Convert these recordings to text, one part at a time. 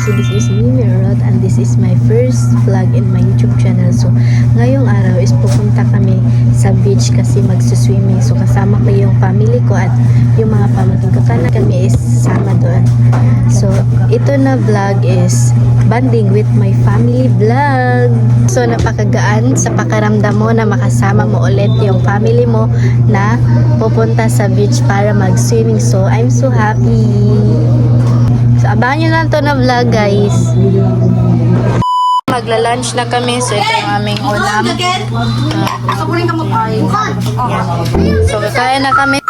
So this is me, Merot, and this is my first vlog in my YouTube channel. So ngayong araw is pupunta kami sa beach kasi magsuswimming. So kasama ko yung family ko at yung mga pamangkin ko. Sana kami is sama doon. So ito na vlog is bonding with my family vlog. So napakagaan sa pakaramdam mo na makasama mo ulit yung family mo na pupunta sa beach para mag-swimming. So I'm so happy. So abangan nyo lang to na vlog, guys. Magla-lunch na kami. So ito yung aming ulam. So kakain na kami.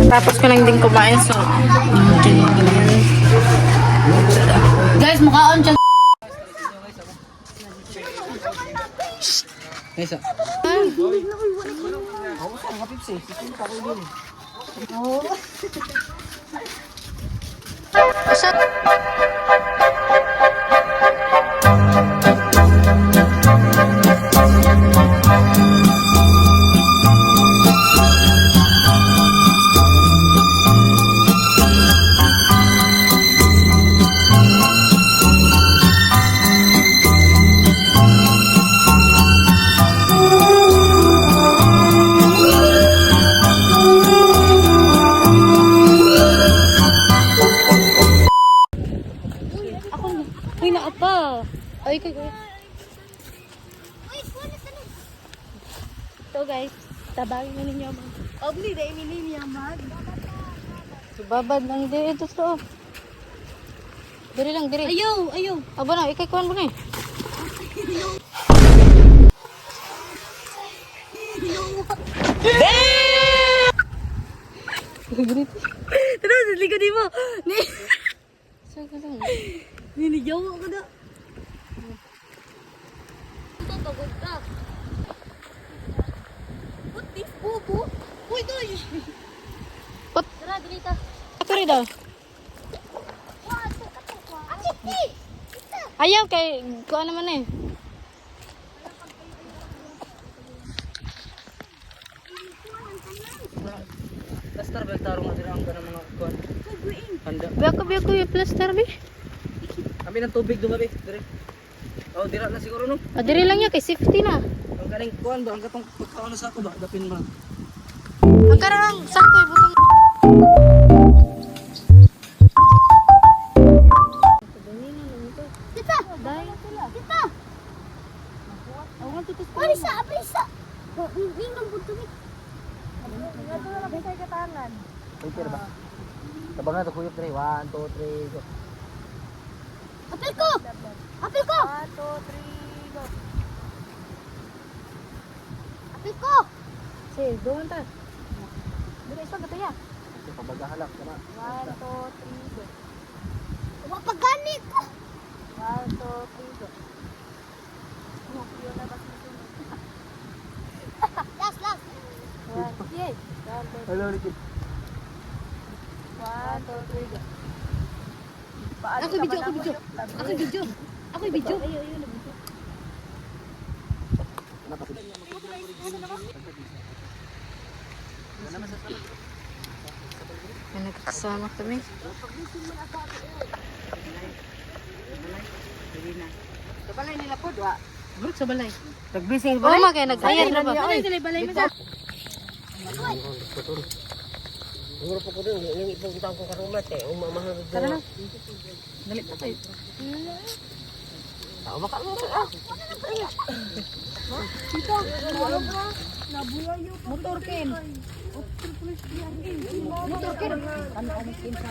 Tapos ko lang din kumain, so guys, mukhaon dyan. Nesa. Uy, naapa. Ay, kaya. So guys, tabangin na ninyo mag. Obli, dahil nini niya mag. Babad lang dito to. Diri lang, diri. Ayaw, ayaw. Aba na, ikay kuhan mo na eh. Tara, sa likod mo. Saan ka lang? Ninigaw ako na. Ito, pagod ka. What this, bubo? Uy, doy! Pot. Tara, dalita. Ako rin daw. Ayaw kay kuha naman eh. Plaster bel tarong na sila ang ganang mga kuwan. Handa. Biako yung plaster bi. Kami ng tubig doon gabi. Dire. Oh, dira na siguro no. Ah, diri lang ya kay safety na. Ang galing kuwan ba ang katong pagkaon sa ako ba dapin mo. Ang karang sakto yung butong. Kita! Kita! Aprisa! Aprisa! Ninong po tumi. Ito na lang sa katanan. Okay ba? Tabang na to kuyop dire. 1 2 3 go. Apil ko! Apil ko! 1 2 3 go. Apil ko! Sige, doon ta. Diri isa gataya. Kasi pabagahalak kana. 1 2 3 go. Wapaganit! 1 2 3 go. Last, last! Yay. Hello Ricky. 1 2 3 go. Ako video, ako video. Ako video. Ako video. May nagkasama kami. Balay nila po dua. Bro, sa balay. Nagbising Oo, ma kaya nag-ayan na ba? Balay sila, balay mo sa. Siguro po ko din yung ibang kitang kong karumat eh. Umamahal doon. Tara na. Dali pa tayo. Tao baka mo ah. Motor ken. Motor ken. Ano ken sa.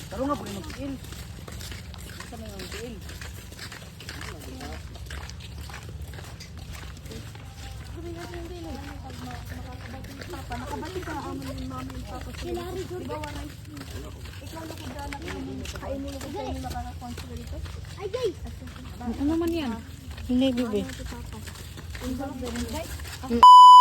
Taro nga po yung magsiil. Isa may magsiil. Nakabalik ka amin yung mami yung papa. Kilari ko. Diba wala ikaw na kung dala kain mo ko sa inyo makaka-sponsor dito. Ay, guys! Ano man yan? Hindi, bebe.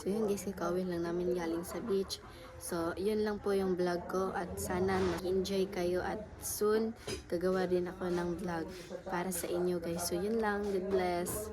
So yun guys, kakawin lang namin galing sa beach. So yun lang po yung vlog ko at sana mag-enjoy kayo at soon gagawa din ako ng vlog para sa inyo guys. So yun lang, God bless.